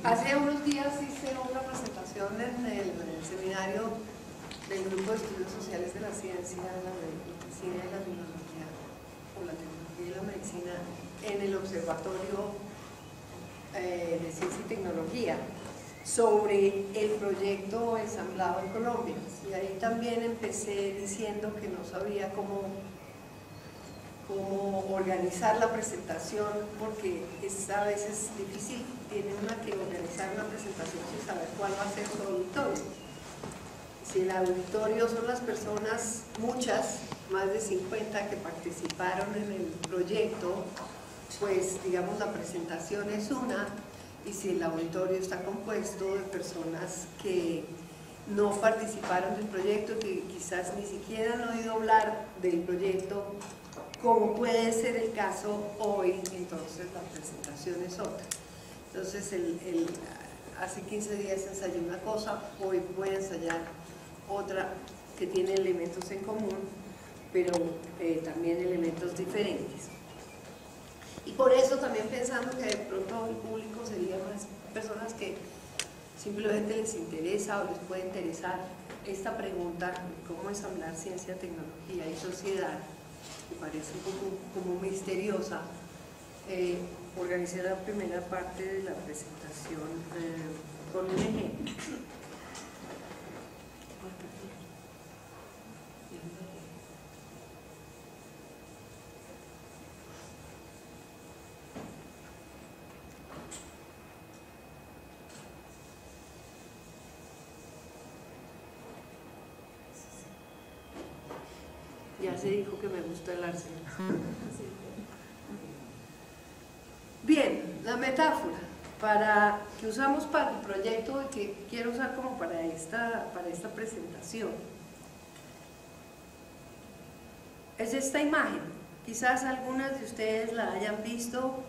Hace unos días hice una presentación en el seminario del Grupo de Estudios Sociales de la Ciencia, la Medicina y la Tecnología, o la Tecnología y la Medicina, en el Observatorio de Ciencia y Tecnología, sobre el proyecto ensamblado en Colombia. Y ahí también empecé diciendo que no sabía cómo organizar la presentación, porque a veces difícil, tiene una que organizar una presentación sin saber cuál va a ser su auditorio. Si el auditorio son las personas, muchas, más de 50 que participaron en el proyecto, pues digamos la presentación es una, y si el auditorio está compuesto de personas que no participaron del proyecto, que quizás ni siquiera han oído hablar del proyecto, como puede ser el caso hoy, entonces la presentación es otra. Entonces, hace 15 días ensayé una cosa, hoy voy a ensayar otra que tiene elementos en común, pero también elementos diferentes. Y por eso también pensando que de pronto el público sería más personas que simplemente les interesa o les puede interesar esta pregunta, cómo ensamblar ciencia, tecnología y sociedad, que parece un poco como misteriosa. Organicé la primera parte de la presentación con un ejemplo. Ya se dijo que me gusta el arcén. Bien, la metáfora que usamos para el proyecto y que quiero usar como para esta presentación es esta imagen. Quizás algunas de ustedes la hayan visto,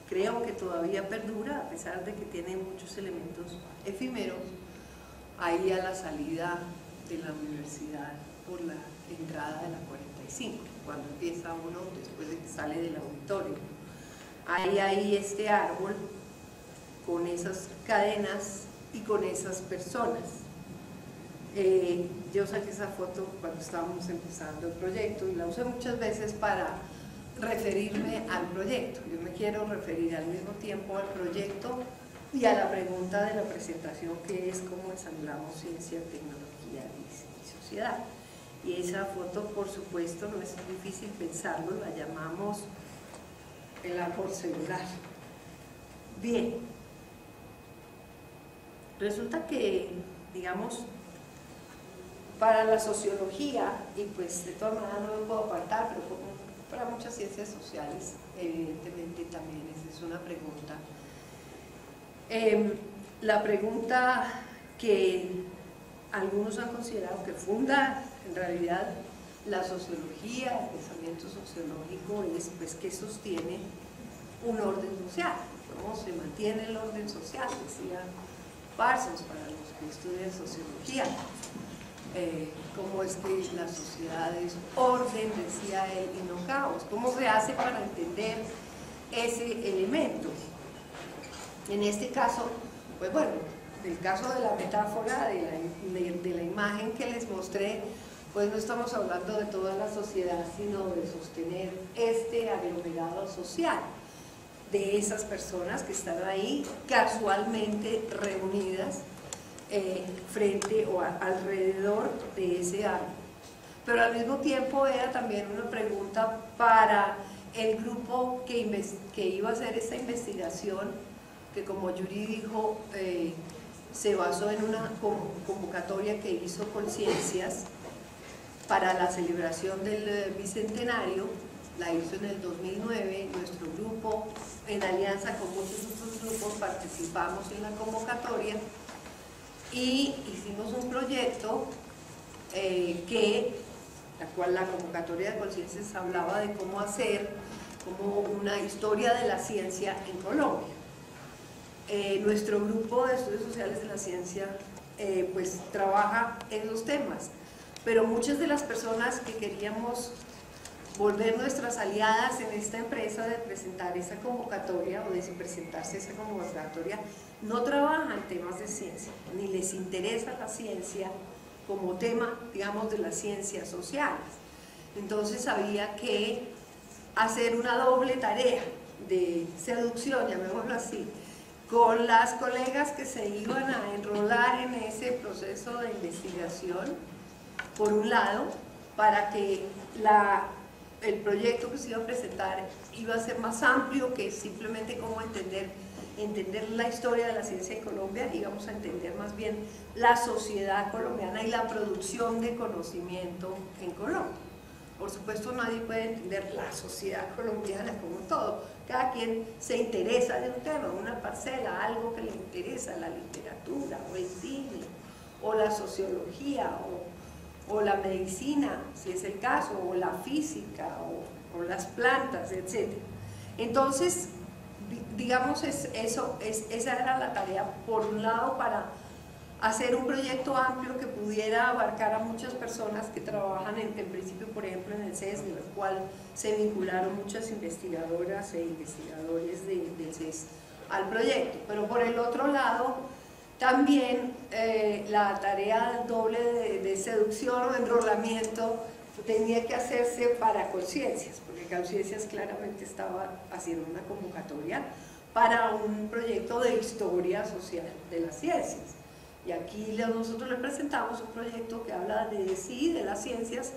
creo que todavía perdura a pesar de que tiene muchos elementos efímeros, ahí a la salida de la universidad por la entrada de la 45, cuando empieza uno después de que sale del auditorio. Hay ahí este árbol con esas cadenas y con esas personas. Yo saqué esa foto cuando estábamos empezando el proyecto y la usé muchas veces para referirme al proyecto. Yo me quiero referir al mismo tiempo al proyecto y a la pregunta de la presentación, que es cómo ensamblamos ciencia, tecnología y sociedad. Y esa foto, por supuesto, no es difícil pensarlo, la llamamos el árbol celular. Bien, resulta que, digamos, para la sociología, y pues de todas maneras no me puedo apartar, pero para muchas ciencias sociales, evidentemente también esa es una pregunta. La pregunta que algunos han considerado que funda en realidad la sociología, el pensamiento sociológico, es pues qué sostiene un orden social, cómo se mantiene el orden social, decía Parsons para los que estudian sociología. Cómo es que la sociedad es orden, decía él, y no caos. ¿Cómo se hace para entender ese elemento? En este caso, pues bueno, el caso de la metáfora, de la imagen que les mostré, pues no estamos hablando de toda la sociedad, sino de sostener este aglomerado social, de esas personas que están ahí casualmente reunidas frente o alrededor de ese árbol. Pero al mismo tiempo era también una pregunta para el grupo que iba a hacer esta investigación, que como Yuri dijo, se basó en una convocatoria que hizo Conciencias para la celebración del bicentenario. La hizo en el 2009, nuestro grupo, en alianza con muchos otros grupos, participamos en la convocatoria y hicimos un proyecto la cual la convocatoria de Conciencias hablaba de cómo hacer como una historia de la ciencia en Colombia. Nuestro grupo de estudios sociales de la ciencia pues trabaja en los temas, pero muchas de las personas que queríamos volver nuestras aliadas en esta empresa de presentar esa convocatoria o de presentarse esa convocatoria, no trabajan temas de ciencia, ni les interesa la ciencia como tema, digamos, de las ciencias sociales. Entonces había que hacer una doble tarea de seducción, llamémoslo así, con las colegas que se iban a enrolar en ese proceso de investigación, por un lado, para que el proyecto que se iba a presentar iba a ser más amplio que simplemente cómo entender la historia de la ciencia en Colombia, íbamos a entender más bien la sociedad colombiana y la producción de conocimiento en Colombia. Por supuesto, nadie puede entender la sociedad colombiana como todo. Cada quien se interesa de un tema, una parcela, algo que le interesa, la literatura, o el cine, o la sociología, o la medicina, si es el caso, o la física, o las plantas, etc. Entonces, digamos, esa era la tarea, por un lado, para hacer un proyecto amplio que pudiera abarcar a muchas personas que trabajan en principio, por ejemplo, en el CES, en el cual se vincularon muchas investigadoras e investigadores del CES al proyecto. Pero por el otro lado, también la tarea doble de seducción o enrolamiento tenía que hacerse para Conciencias, porque Conciencias claramente estaba haciendo una convocatoria para un proyecto de historia social de las ciencias. Y aquí nosotros le presentamos un proyecto que habla de las ciencias,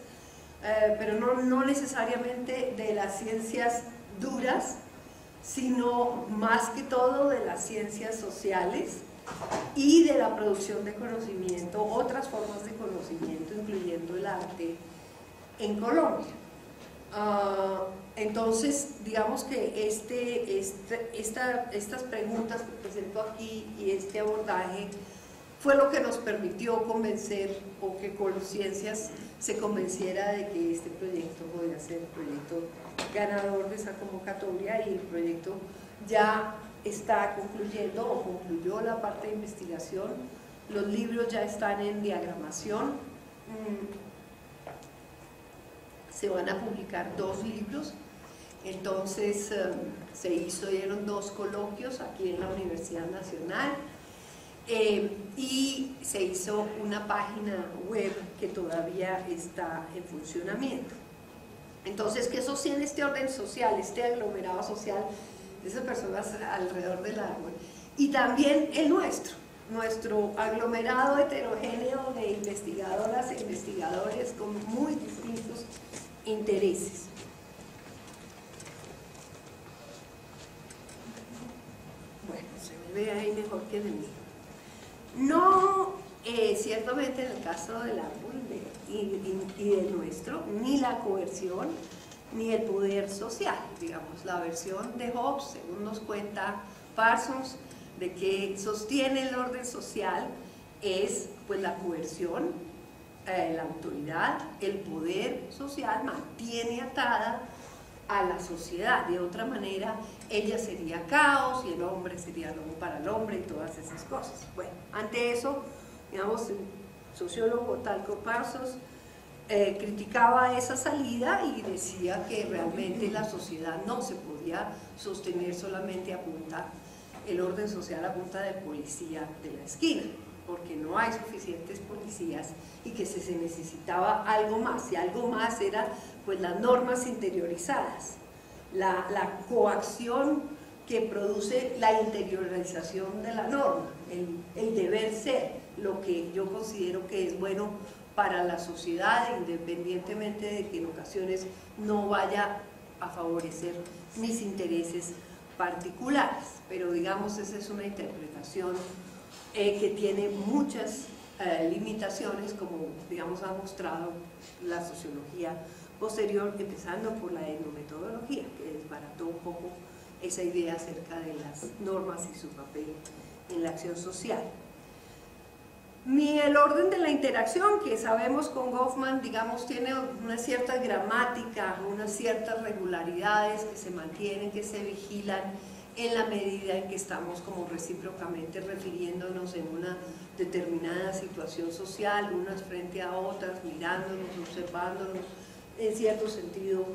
pero no necesariamente de las ciencias duras, sino más que todo de las ciencias sociales y de la producción de conocimiento, otras formas de conocimiento, incluyendo el arte, en Colombia. Entonces, digamos que estas preguntas que presento aquí y este abordaje fue lo que nos permitió convencer, o que Conciencias se convenciera de que este proyecto podía ser el proyecto ganador de esa convocatoria, y el proyecto ya está concluyendo o concluyó la parte de investigación. Los libros ya están en diagramación. Se van a publicar 2 libros. Entonces se hicieron 2 coloquios aquí en la Universidad Nacional. Y se hizo una página web que todavía está en funcionamiento. Entonces, ¿qué sostiene este orden social, este aglomerado social de esas personas alrededor del árbol? Y también el nuestro aglomerado heterogéneo de investigadoras e investigadores con muy distintos intereses. Bueno, se me ve ahí mejor que en el mío. No, ciertamente en el caso del árbol y del nuestro, ni la coerción ni el poder social. Digamos, la versión de Hobbes, según nos cuenta Parsons, de que sostiene el orden social es pues la coerción, la autoridad, el poder social mantiene atada a la sociedad. De otra manera, ella sería caos y el hombre sería lobo para el hombre y todas esas cosas. Bueno, ante eso, digamos, el sociólogo Talcott Parsons criticaba esa salida y decía que realmente la sociedad no se podía sostener solamente a punta, el orden social a punta del policía de la esquina, porque no hay suficientes policías y que se necesitaba algo más, y algo más era pues las normas interiorizadas, la coacción que produce la interiorización de la norma, el deber ser, lo que yo considero que es bueno para la sociedad, independientemente de que en ocasiones no vaya a favorecer mis intereses particulares, pero digamos esa es una interpretación que tiene muchas limitaciones, como digamos ha mostrado la sociología posterior, empezando por la etnometodología, que desbarató un poco esa idea acerca de las normas y su papel en la acción social. Ni el orden de la interacción, que sabemos con Goffman, digamos, tiene una cierta gramática, unas ciertas regularidades que se mantienen, que se vigilan en la medida en que estamos como recíprocamente refiriéndonos en una determinada situación social, unas frente a otras, mirándonos, observándonos, en cierto sentido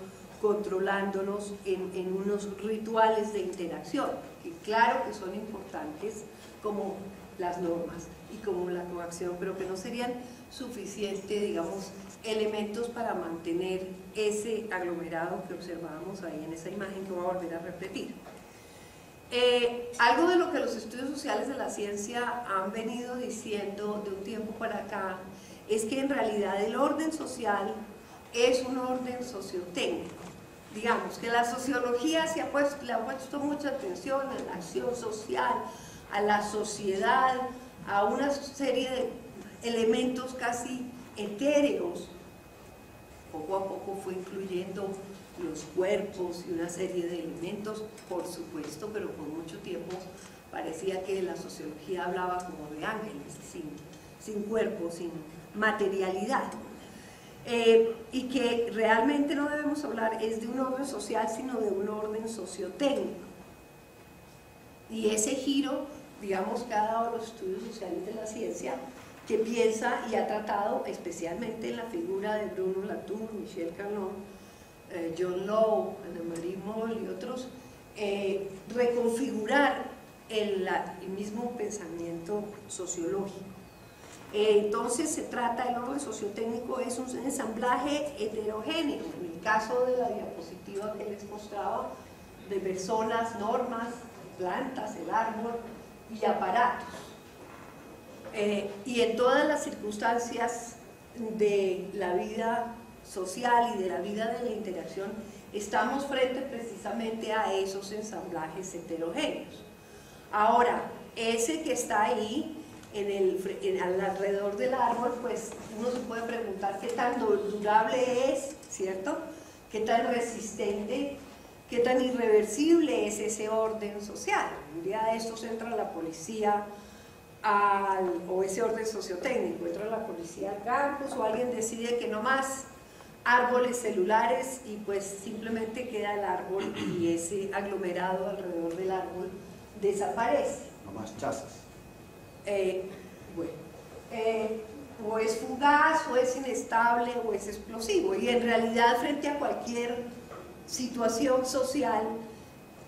controlándonos en unos rituales de interacción, que claro que son importantes como las normas y como la coacción, pero que no serían suficientes, digamos, elementos para mantener ese aglomerado que observábamos ahí en esa imagen que voy a volver a repetir. Algo de lo que los estudios sociales de la ciencia han venido diciendo de un tiempo para acá es que en realidad el orden social es un orden sociotécnico. Digamos que la sociología le ha puesto mucha atención a la acción social, a la sociedad, a una serie de elementos casi etéreos. Poco a poco fue incluyendo los cuerpos y una serie de elementos, por supuesto, pero por mucho tiempo parecía que la sociología hablaba como de ángeles, sin cuerpo, sin materialidad. Y que realmente no debemos hablar es de un orden social, sino de un orden sociotécnico. Y ese giro, digamos, que ha dado los estudios sociales de la ciencia, que piensa y ha tratado, especialmente en la figura de Bruno Latour, Michel Caron, John Lowe, Anne-Marie Moll y otros, reconfigurar el mismo pensamiento sociológico. Entonces se trata, el orden sociotécnico es un ensamblaje heterogéneo, en el caso de la diapositiva que les mostraba, de personas, normas, plantas, el árbol y aparatos. Y en todas las circunstancias de la vida social y de la vida de la interacción estamos frente precisamente a esos ensamblajes heterogéneos. Ahora, ese que está ahí alrededor del árbol, pues uno se puede preguntar qué tan durable es, ¿cierto? Qué tan resistente, qué tan irreversible es ese orden social. Un día de estos entra la policía o ese orden sociotécnico, entra la policía al campus o alguien decide que no más árboles celulares y pues simplemente queda el árbol y ese aglomerado alrededor del árbol desaparece. No más chazas. O es fugaz, o es inestable, o es explosivo, y en realidad frente a cualquier situación social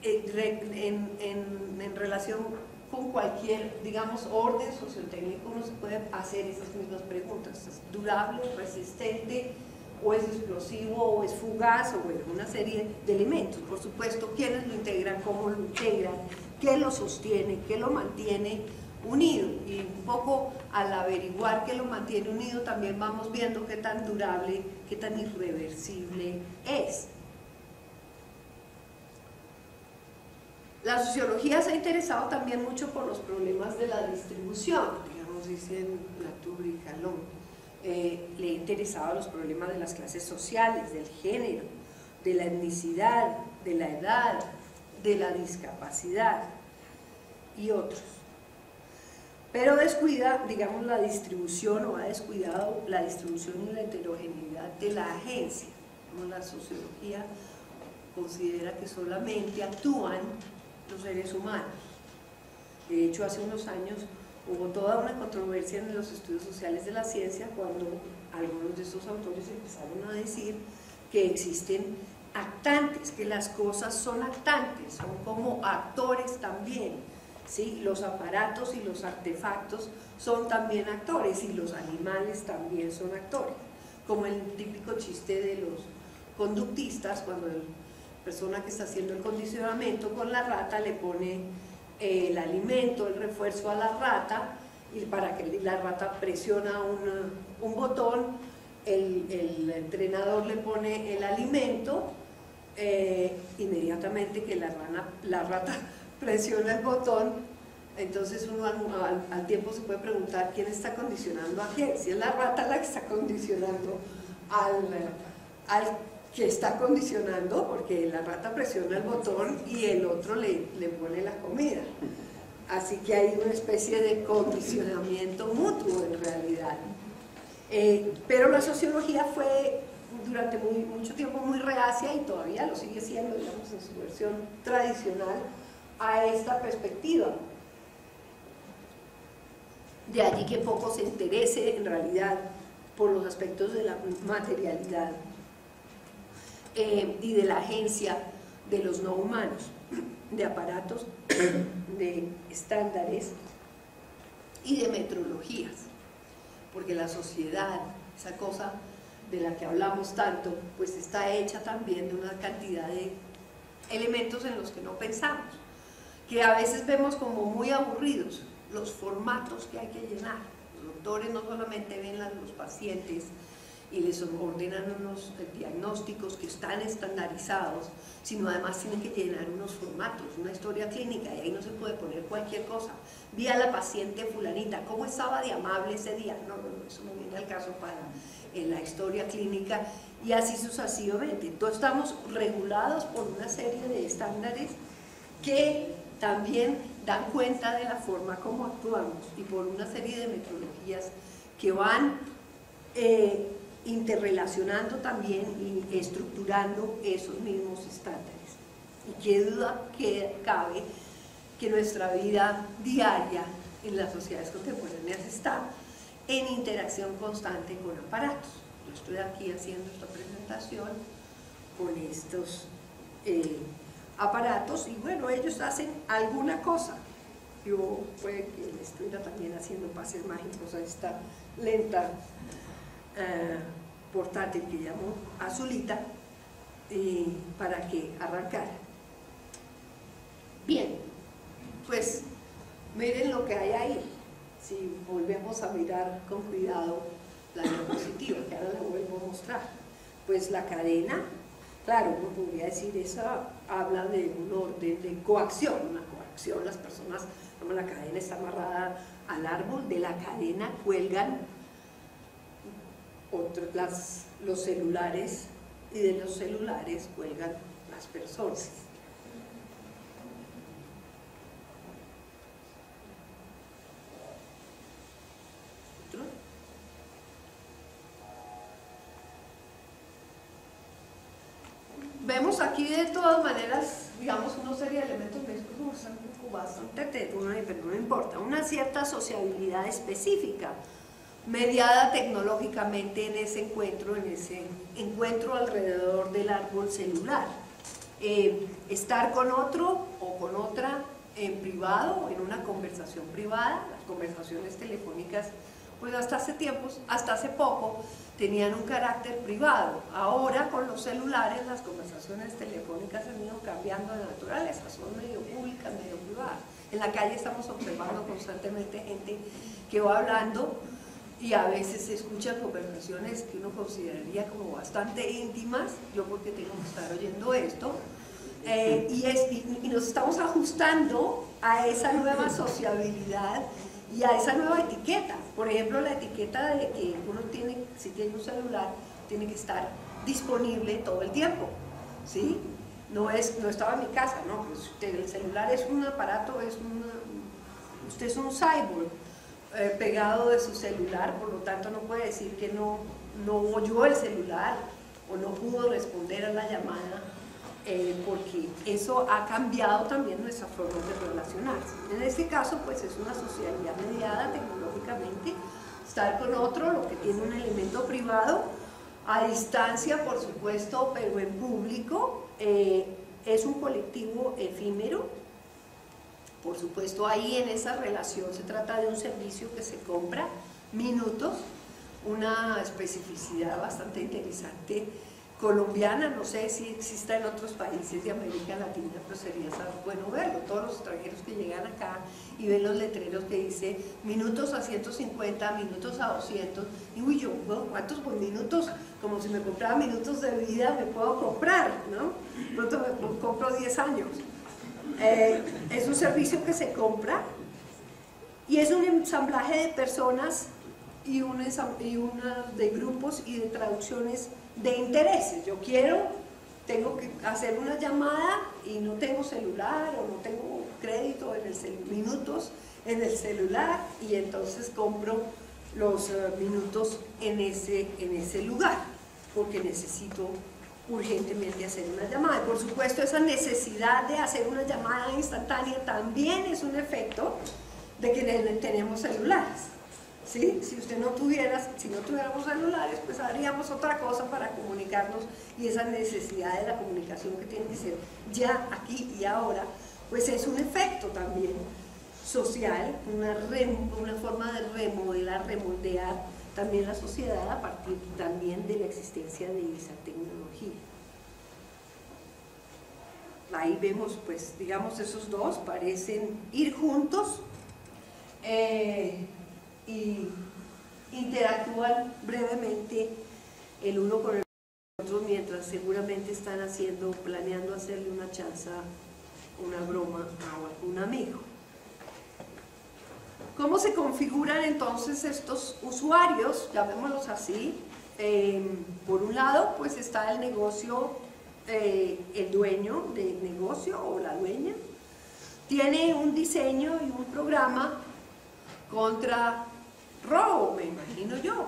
en relación con cualquier, digamos, orden sociotécnico, uno se puede hacer esas mismas preguntas: ¿es durable, resistente, o es explosivo, o es fugaz, o bueno, una serie de elementos? Por supuesto, quiénes lo integran, cómo lo integran, qué lo sostiene, qué lo mantiene unido, y un poco al averiguar qué lo mantiene unido también vamos viendo qué tan durable, qué tan irreversible es. La sociología se ha interesado también mucho por los problemas de la distribución, digamos, dicen Latour y Calón. Le ha interesado los problemas de las clases sociales, del género, de la etnicidad, de la edad, de la discapacidad y otros. Pero descuida, digamos, la distribución, o ha descuidado la distribución y la heterogeneidad de la agencia. La sociología considera que solamente actúan los seres humanos. De hecho, hace unos años hubo toda una controversia en los estudios sociales de la ciencia cuando algunos de estos autores empezaron a decir que existen actantes, que las cosas son actantes, son como actores también. ¿Sí? Los aparatos y los artefactos son también actores, y los animales también son actores, como el típico chiste de los conductistas, cuando la persona que está haciendo el condicionamiento con la rata le pone el alimento, el refuerzo a la rata, y para que la rata presiona un botón, el entrenador le pone el alimento, inmediatamente que la rata presiona el botón, entonces uno al tiempo se puede preguntar quién está condicionando a quién. Si es la rata la que está condicionando al que está condicionando, porque la rata presiona el botón y el otro le pone la comida. Así que hay una especie de condicionamiento mutuo en realidad. Pero la sociología fue durante mucho tiempo muy reacia, y todavía lo sigue siendo, digamos, en su versión tradicional, a esta perspectiva. De allí que poco se interese en realidad por los aspectos de la materialidad. y de la agencia de los no humanos, de aparatos, de estándares y de metrologías, porque la sociedad, esa cosa de la que hablamos tanto, pues está hecha también de una cantidad de elementos en los que no pensamos, que a veces vemos como muy aburridos, los formatos que hay que llenar. Los doctores no solamente ven a los pacientes y les ordenan unos diagnósticos que están estandarizados, sino además tienen que llenar unos formatos, una historia clínica, y ahí no se puede poner cualquier cosa. Vi a la paciente fulanita, ¿cómo estaba de amable ese día? No, eso no viene al caso para la historia clínica, y así sucesivamente. Entonces estamos regulados por una serie de estándares que también dan cuenta de la forma como actuamos, y por una serie de metodologías que van interrelacionando también y estructurando esos mismos estándares. Y qué duda que cabe que nuestra vida diaria en las sociedades contemporáneas está en interacción constante con aparatos. Yo estoy aquí haciendo esta presentación con estos aparatos, y bueno, ellos hacen alguna cosa. Yo puede que le estuviera también haciendo pases mágicos a esta lenta portátil que llamo Azulita, para que arrancara. Bien, pues miren lo que hay ahí. Si volvemos a mirar con cuidado la diapositiva, que ahora la vuelvo a mostrar, pues la cadena, claro, uno podría decir, esa habla de un orden de coacción, una coacción. Las personas, como la cadena está amarrada al árbol, de la cadena cuelgan los celulares, y de los celulares cuelgan las personas. Vemos aquí de todas maneras, digamos, una serie de elementos bastante tenues, pero no importa, una cierta sociabilidad específica, mediada tecnológicamente en ese encuentro alrededor del árbol celular. Estar con otro o con otra en privado, en una conversación privada. Las conversaciones telefónicas, pues hasta hace poco, tenían un carácter privado. Ahora con los celulares las conversaciones telefónicas han ido cambiando de naturaleza, son medio públicas, medio privadas. En la calle estamos observando constantemente gente que va hablando, y a veces se escuchan conversaciones que uno consideraría como bastante íntimas. Yo porque tengo que estar oyendo esto, y nos estamos ajustando a esa nueva sociabilidad y a esa nueva etiqueta. Por ejemplo, la etiqueta de que uno tiene, si tiene un celular, tiene que estar disponible todo el tiempo, ¿sí? No estaba en mi casa, no, pues el celular es un aparato, usted es un cyborg pegado de su celular, por lo tanto no puede decir que no oyó el celular o no pudo responder a la llamada, porque eso ha cambiado también nuestra forma de relacionarse. En este caso, pues es una sociabilidad mediada tecnológicamente, estar con otro, lo que tiene un elemento privado, a distancia por supuesto, pero en público. Es un colectivo efímero. Por supuesto, ahí en esa relación se trata de un servicio que se compra, minutos, una especificidad bastante interesante colombiana. No sé si exista en otros países de América Latina, pero sería bueno verlo. Todos los extranjeros que llegan acá y ven los letreros que dice minutos a 150, minutos a 200, y uy, yo, bueno, ¿cuántos minutos? Como si me comprara minutos de vida, me puedo comprar, ¿no? Pronto me compro 10 años. Es un servicio que se compra, y es un ensamblaje de personas y una de grupos y de traducciones de intereses. Yo tengo que hacer una llamada y no tengo celular, o no tengo crédito minutos en el celular, y entonces compro los minutos en ese lugar, porque necesito urgentemente hacer una llamada. Y por supuesto, esa necesidad de hacer una llamada instantánea también es un efecto de que tenemos celulares, ¿sí? Si no tuviéramos celulares, pues haríamos otra cosa para comunicarnos, y esa necesidad de la comunicación que tiene que ser ya, aquí y ahora, pues es un efecto también social, una forma de remodelar, remoldear también la sociedad a partir también de la existencia de esa tecnología. Ahí vemos, pues, digamos, esos dos parecen ir juntos y interactúan brevemente el uno con el otro, mientras seguramente están planeando hacerle una chanza, una broma a algún amigo. ¿Cómo se configuran entonces estos usuarios? Llamémoslos así. Por un lado, pues está el negocio, el dueño del negocio o la dueña. Tiene un diseño y un programa contra robo, me imagino yo.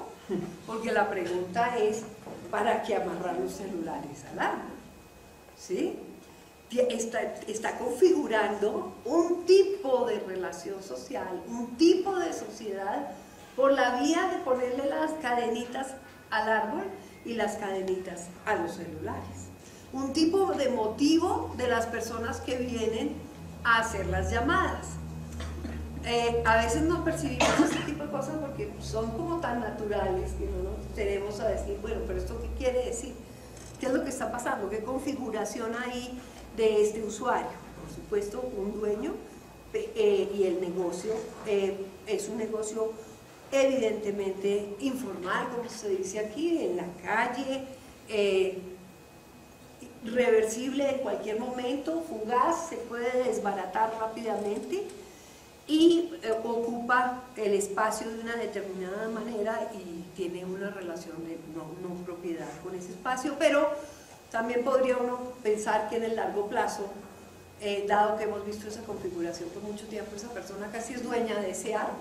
Porque la pregunta es, ¿para qué amarrar los celulares al arma? ¿Sí? Está configurando un tipo de relación social, un tipo de sociedad por la vía de ponerle las cadenitas al árbol y las cadenitas a los celulares. Un tipo de motivo de las personas que vienen a hacer las llamadas. A veces no percibimos este tipo de cosas porque son como tan naturales que no nos tenemos a decir, bueno, pero ¿esto qué quiere decir? ¿Qué es lo que está pasando? ¿Qué configuración hay de este usuario? Por supuesto, un dueño y el negocio es un negocio evidentemente informal, como se dice aquí, en la calle, reversible en cualquier momento, fugaz, se puede desbaratar rápidamente y ocupa el espacio de una determinada manera y tiene una relación de no propiedad con ese espacio, pero también podría uno pensar que en el largo plazo, dado que hemos visto esa configuración por mucho tiempo, esa persona casi es dueña de ese árbol.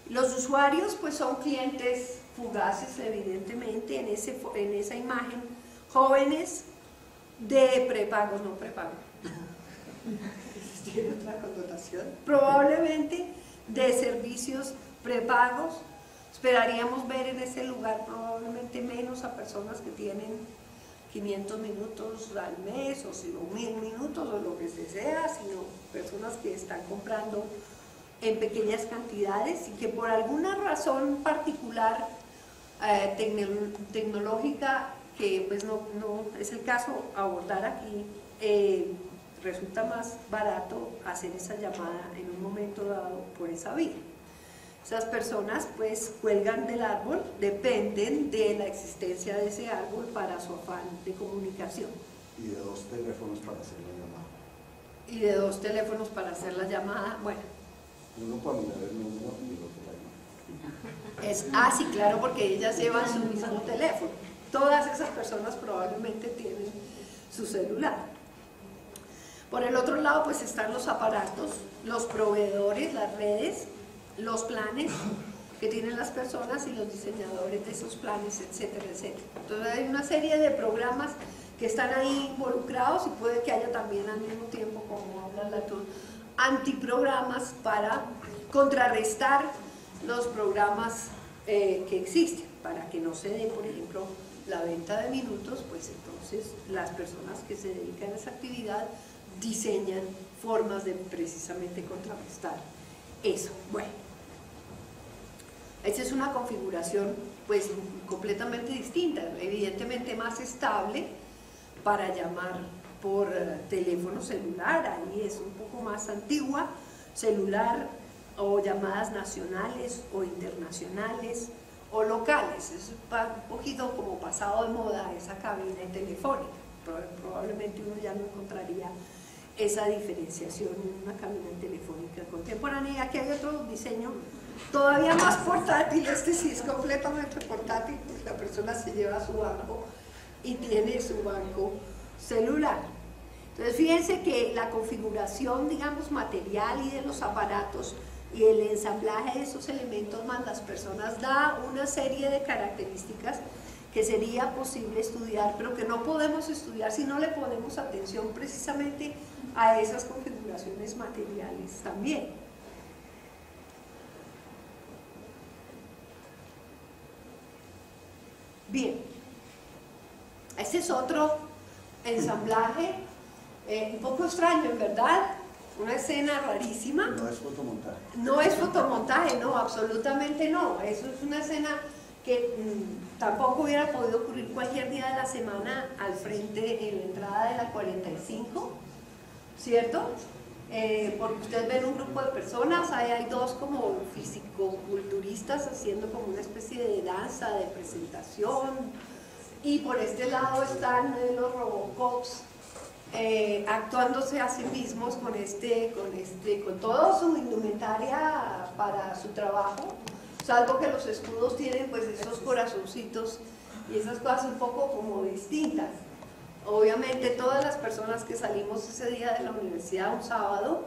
Los usuarios pues son clientes fugaces, evidentemente, en esa imagen, jóvenes de prepagos, no prepagos, tiene otra connotación, probablemente de servicios prepagos. Esperaríamos ver en ese lugar probablemente menos a personas que tienen 500 minutos al mes o 1000 minutos o lo que sea, sino personas que están comprando en pequeñas cantidades y que por alguna razón particular tecnológica, que pues no es el caso abordar aquí, resulta más barato hacer esa llamada en un momento dado por esa vía. Esas personas pues cuelgan del árbol, dependen de la existencia de ese árbol para su afán de comunicación. Y de 2 teléfonos para hacer la llamada. Y de 2 teléfonos para hacer la llamada, bueno. Uno para mirar el número y el otro para llamar. Sí, claro, porque ellas llevan su mismo teléfono. Todas esas personas probablemente tienen su celular. Por el otro lado pues están los aparatos, los proveedores, las redes, los planes que tienen las personas y los diseñadores de esos planes, etcétera, etcétera. Entonces hay una serie de programas que están ahí involucrados y puede que haya también al mismo tiempo, como habla Latour, antiprogramas para contrarrestar los programas que existen, para que no se dé, por ejemplo, la venta de minutos. Pues entonces las personas que se dedican a esa actividad diseñan formas de precisamente contrarrestar eso. Bueno, esa es una configuración pues completamente distinta, evidentemente más estable para llamar por teléfono celular. Ahí es un poco más antigua, celular o llamadas nacionales o internacionales o locales. Es un poquito como pasado de moda esa cabina telefónica. Probablemente uno ya no encontraría esa diferenciación en una cabina telefónica contemporánea. Y aquí hay otro diseño todavía más portátil. Este sí es completamente portátil, porque la persona se lleva su banco y tiene su banco celular. Entonces fíjense que la configuración, digamos, material y de los aparatos y el ensamblaje de esos elementos más las personas da una serie de características que sería posible estudiar, pero que no podemos estudiar si no le ponemos atención precisamente a esas configuraciones materiales también. Bien, este es otro ensamblaje, un poco extraño en verdad, una escena rarísima. No es fotomontaje. No es fotomontaje, no, absolutamente no. Eso es una escena que tampoco hubiera podido ocurrir cualquier día de la semana al frente en la entrada de la 45, ¿cierto? Porque ustedes ven un grupo de personas, ahí hay dos como fisicoculturistas haciendo como una especie de danza, de presentación, y por este lado están los Robocops actuándose a sí mismos con toda su indumentaria para su trabajo, salvo que los escudos tienen pues esos corazoncitos y esas cosas un poco como distintas. Obviamente todas las personas que salimos ese día de la universidad un sábado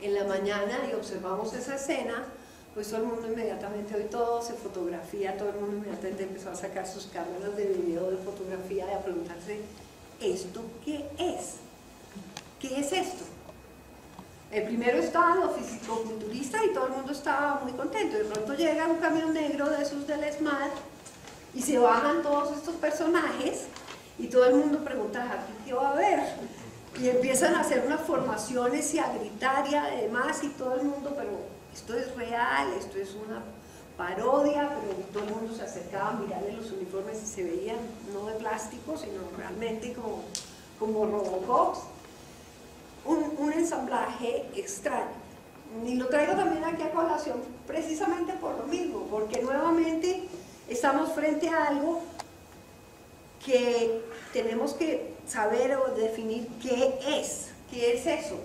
en la mañana y observamos esa escena, pues todo el mundo inmediatamente, hoy todo se fotografía, todo el mundo inmediatamente empezó a sacar sus cámaras de video, de fotografía y a preguntarse, ¿esto qué es? ¿Qué es esto? Primero estaban los fisicoculturistas y todo el mundo estaba muy contento. De pronto llega un camión negro de esos del ESMAD y se bajan todos estos personajes y todo el mundo pregunta, ¿aquí qué va a haber? Y empiezan a hacer unas formaciones y a gritar y además y todo el mundo, pero esto es real, esto es una parodia, pero todo el mundo se acercaba a mirarle los uniformes y se veían no de plástico, sino realmente como Robocops. Un ensamblaje extraño. Y lo traigo también aquí a colación precisamente por lo mismo, porque nuevamente estamos frente a algo que tenemos que saber o definir qué es eso.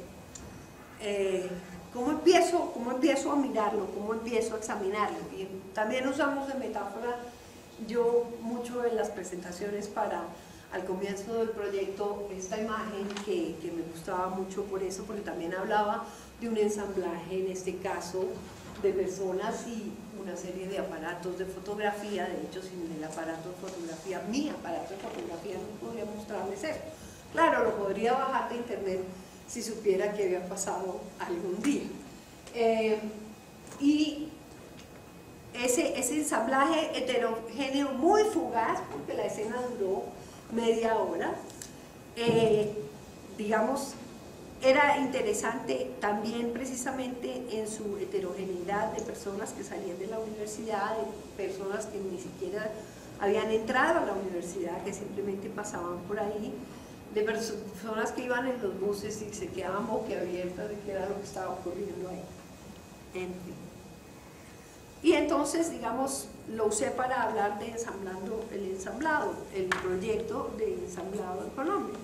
¿Cómo empiezo a mirarlo? ¿Cómo empiezo a examinarlo? Y también usamos de metáfora yo mucho en las presentaciones al comienzo del proyecto esta imagen que me gustaba mucho por eso, porque también hablaba de un ensamblaje, en este caso, de personas y una serie de aparatos de fotografía. De hecho, sin el aparato de fotografía, mi aparato de fotografía no podría mostrarles eso. Claro, lo podría bajar de internet si supiera que había pasado algún día. Y ese ensamblaje heterogéneo muy fugaz, porque la escena duró media hora, digamos, era interesante también precisamente en su heterogeneidad de personas que salían de la universidad, de personas que ni siquiera habían entrado a la universidad, que simplemente pasaban por ahí, de personas que iban en los buses y se quedaban boquiabiertas de qué era lo que estaba ocurriendo ahí. En fin. Y entonces, digamos, lo usé para hablar de ensamblando el ensamblado, el proyecto de ensamblado en Colombia.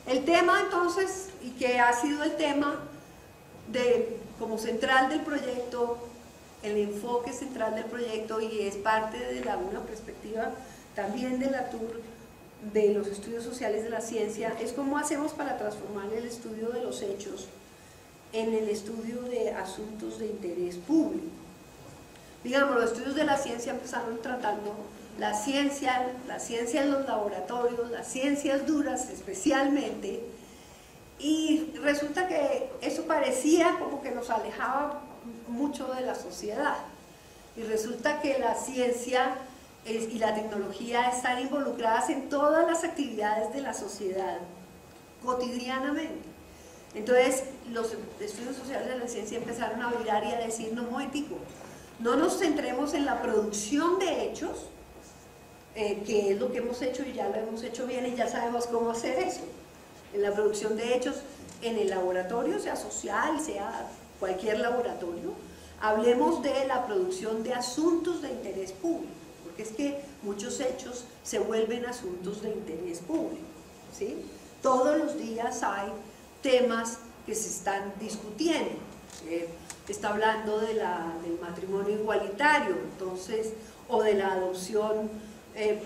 El tema entonces, y que ha sido el tema como central del proyecto, el enfoque central del proyecto, y es parte de una perspectiva también de la TUR, de los estudios sociales de la ciencia, es cómo hacemos para transformar el estudio de los hechos en el estudio de asuntos de interés público. Digamos, los estudios de la ciencia empezaron tratando la ciencia en los laboratorios, las ciencias duras especialmente, y resulta que eso parecía como que nos alejaba mucho de la sociedad, y resulta que la ciencia y la tecnología están involucradas en todas las actividades de la sociedad cotidianamente. Entonces los estudios sociales de la ciencia empezaron a virar y a decir, no, momentico, no nos centremos en la producción de hechos, que es lo que hemos hecho y ya lo hemos hecho bien y ya sabemos cómo hacer eso, en la producción de hechos en el laboratorio, sea social, sea cualquier laboratorio. Hablemos de la producción de asuntos de interés público, porque es que muchos hechos se vuelven asuntos de interés público, ¿sí? Todos los días hay temas que se están discutiendo. Está hablando del matrimonio igualitario, entonces, o de la adopción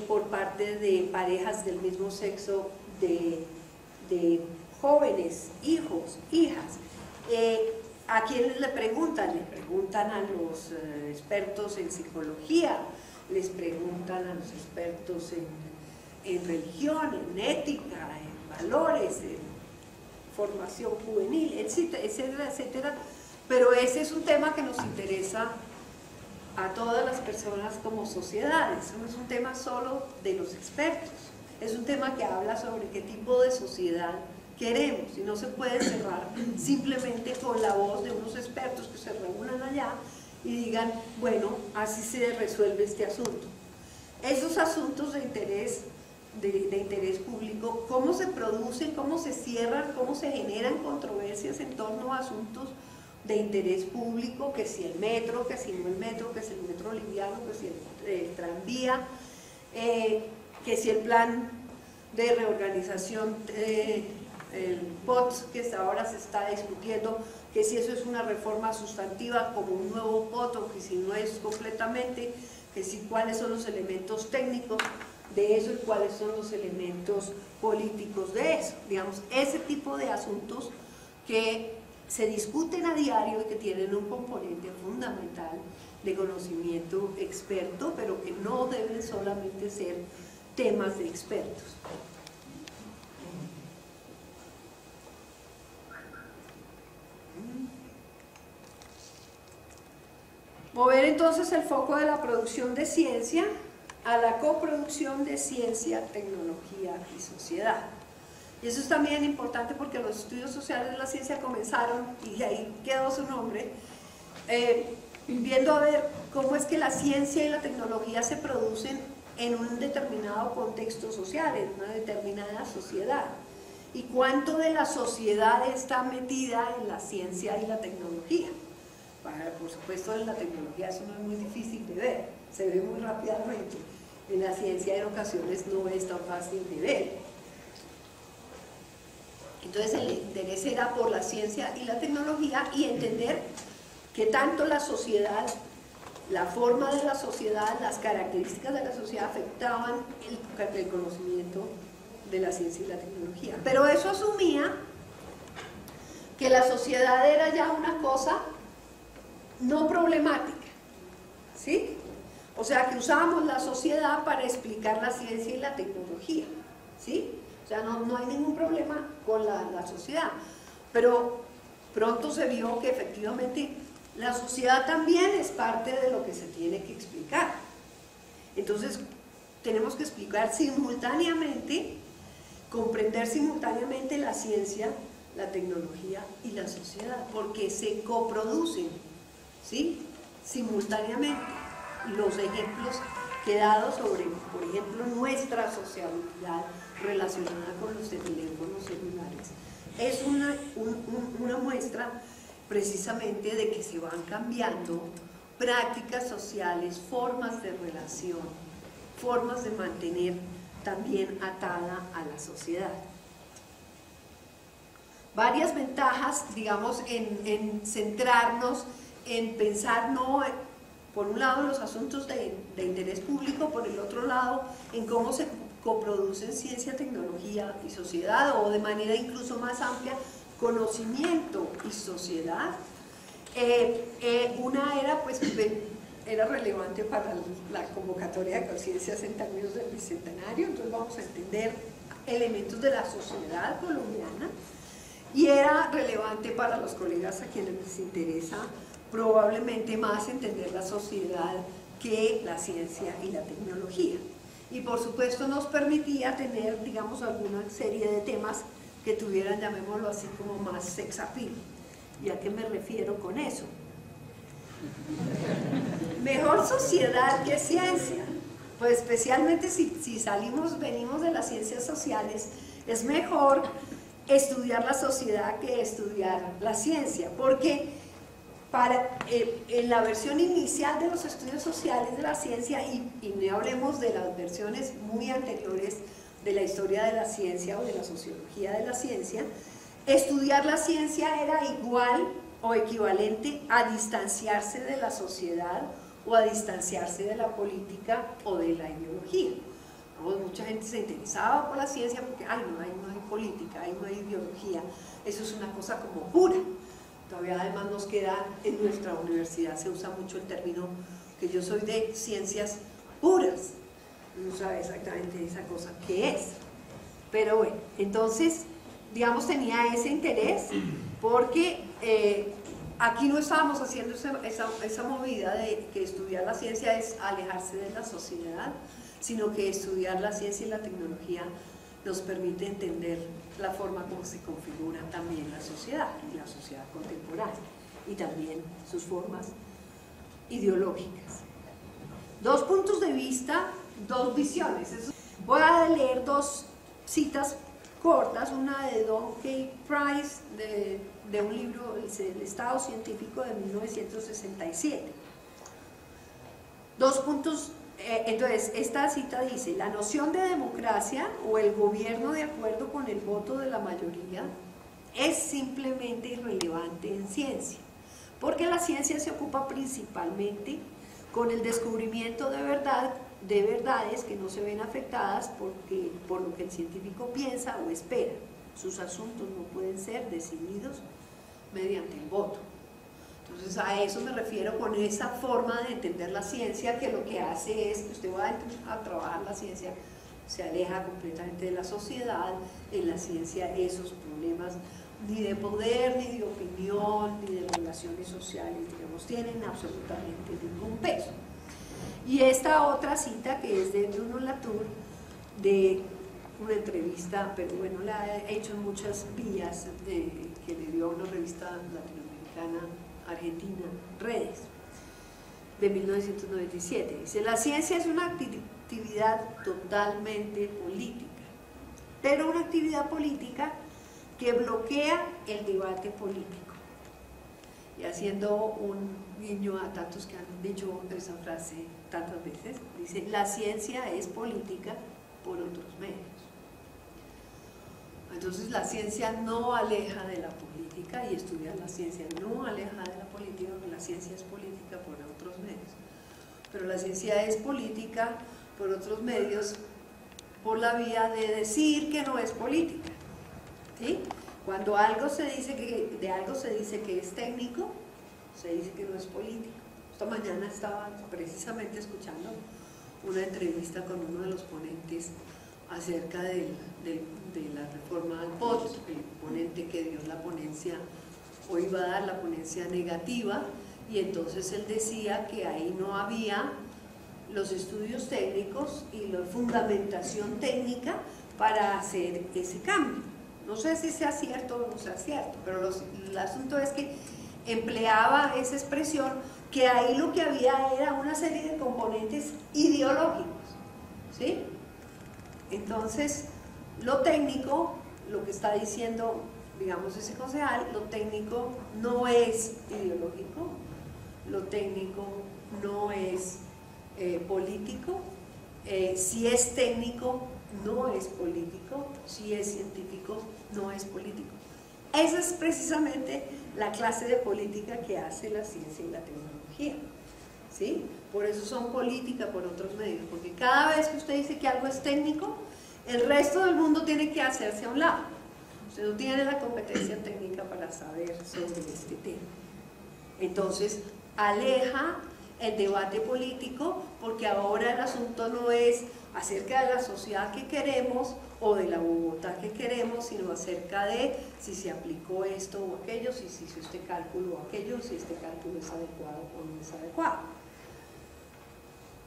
por parte de parejas del mismo sexo de jóvenes, hijos, hijas. ¿a quiénes le preguntan? Le preguntan a los expertos en psicología, les preguntan a los expertos en religión, en ética, en valores, en formación juvenil, etcétera, etcétera, etcétera. Pero ese es un tema que nos interesa a todas las personas como sociedades. No es un tema solo de los expertos, es un tema que habla sobre qué tipo de sociedad queremos, y no se puede cerrar simplemente con la voz de unos expertos que se reúnan allá y digan, bueno, así se resuelve este asunto. Esos asuntos de interés público, cómo se producen, cómo se cierran, cómo se generan controversias en torno a asuntos de interés público, que si el metro, que si no el metro, que si el metro liviano, que si el tranvía, que si el plan de reorganización, el POT que hasta ahora se está discutiendo, que si eso es una reforma sustantiva como un nuevo POT o que si no es completamente, que si cuáles son los elementos técnicos de eso y cuáles son los elementos políticos de eso. Digamos, ese tipo de asuntos que se discuten a diario y que tienen un componente fundamental de conocimiento experto, pero que no deben solamente ser temas de expertos. Mover entonces el foco de la producción de ciencia a la coproducción de ciencia, tecnología y sociedad. Y eso es también importante porque los estudios sociales de la ciencia comenzaron, y ahí quedó su nombre, viendo a ver cómo es que la ciencia y la tecnología se producen en un determinado contexto social, en una determinada sociedad, y cuánto de la sociedad está metida en la ciencia y la tecnología. Por supuesto, en la tecnología eso no es muy difícil de ver, se ve muy rápidamente. En la ciencia en ocasiones no es tan fácil de ver. Entonces el interés era por la ciencia y la tecnología y entender que tanto la sociedad, la forma de la sociedad, las características de la sociedad afectaban el conocimiento de la ciencia y la tecnología. Pero eso asumía que la sociedad era ya una cosa no problemática, ¿sí? O sea, que usábamos la sociedad para explicar la ciencia y la tecnología, ¿sí? O sea, no hay ningún problema con la sociedad, pero pronto se vio que efectivamente la sociedad también es parte de lo que se tiene que explicar. Entonces, tenemos que explicar simultáneamente, comprender simultáneamente la ciencia, la tecnología y la sociedad, porque se coproducen, ¿sí?, simultáneamente. Los ejemplos que he dado sobre, por ejemplo, nuestra sociabilidad relacionada con los teléfonos celulares es una muestra precisamente de que se van cambiando prácticas sociales, formas de relación, formas de mantener también atada a la sociedad. Varias ventajas, digamos, en centrarnos, en pensar no por un lado los asuntos de interés público, por el otro lado en cómo se coproducen ciencia, tecnología y sociedad, o de manera incluso más amplia, conocimiento y sociedad. Una era, pues, era relevante para la convocatoria de conciencias en términos del bicentenario, entonces vamos a entender elementos de la sociedad colombiana, y era relevante para los colegas a quienes les interesa probablemente más entender la sociedad que la ciencia y la tecnología. Y por supuesto nos permitía tener, digamos, alguna serie de temas que tuvieran, llamémoslo así, como más sex appeal. ¿Y a qué me refiero con eso? Mejor sociedad que ciencia. Pues especialmente si venimos de las ciencias sociales, es mejor estudiar la sociedad que estudiar la ciencia, porque en la versión inicial de los estudios sociales de la ciencia, y no hablemos de las versiones muy anteriores de la historia de la ciencia o de la sociología de la ciencia, estudiar la ciencia era igual o equivalente a distanciarse de la sociedad o a distanciarse de la política o de la ideología. Mucha gente se interesaba por la ciencia porque no hay política, ahí no hay ideología, eso es una cosa como pura. Todavía además nos queda, en nuestra universidad se usa mucho el término que yo soy de ciencias puras, no sabe exactamente esa cosa qué es, pero bueno, entonces digamos tenía ese interés porque aquí no estábamos haciendo esa movida de que estudiar la ciencia es alejarse de la sociedad, sino que estudiar la ciencia y la tecnología nos permite entender la forma como se configura también la sociedad y la sociedad contemporánea y también sus formas ideológicas. Dos puntos de vista, dos visiones. Voy a leer dos citas cortas, una de Don K. Price de un libro, El Estado Científico de 1967. Dos puntos. Entonces, esta cita dice: la noción de democracia o el gobierno de acuerdo con el voto de la mayoría es simplemente irrelevante en ciencia, porque la ciencia se ocupa principalmente con el descubrimiento de verdades que no se ven afectadas por lo que el científico piensa o espera. Sus asuntos no pueden ser decididos mediante el voto. Entonces a eso me refiero con esa forma de entender la ciencia, que lo que hace es que usted va a trabajar la ciencia, se aleja completamente de la sociedad. En la ciencia esos problemas ni de poder, ni de opinión, ni de relaciones sociales, digamos, tienen absolutamente ningún peso. Y esta otra cita, que es de Bruno Latour, de una entrevista, pero bueno, la he hecho en muchas vías, que le dio a una revista latinoamericana argentina, Redes, de 1997. Dice: la ciencia es una actividad totalmente política, pero una actividad política que bloquea el debate político. Y haciendo un guiño a tantos que han dicho esa frase tantas veces, dice: la ciencia es política por otros medios. Entonces la ciencia no aleja de la política, y estudiar la ciencia no aleja de la política, porque la ciencia es política por otros medios. Pero la ciencia es política por otros medios por la vía de decir que no es política, ¿sí? Cuando algo se dice de algo se dice que es técnico, se dice que no es político. Esta mañana estaba precisamente escuchando una entrevista con uno de los ponentes acerca de la reforma al POT, el ponente que dio la ponencia, o iba a dar la ponencia negativa, y entonces él decía que ahí no había los estudios técnicos y la fundamentación técnica para hacer ese cambio. No sé si sea cierto o no sea cierto, pero el asunto es que empleaba esa expresión, que ahí lo que había era una serie de componentes ideológicos, ¿sí? Entonces, lo técnico, lo que está diciendo, digamos, ese concejal, lo técnico no es ideológico, lo técnico no es político, si es técnico no es político, si es científico no es político. Esa es precisamente la clase de política que hace la ciencia y la tecnología, ¿sí? Por eso son política por otros medios, porque cada vez que usted dice que algo es técnico, el resto del mundo tiene que hacerse a un lado. Usted no tiene la competencia técnica para saber sobre este tema. Entonces, aleja el debate político, porque ahora el asunto no es acerca de la sociedad que queremos o de la Bogotá que queremos, sino acerca de si se aplicó esto o aquello, si se hizo este cálculo o aquello, si este cálculo es adecuado o no es adecuado.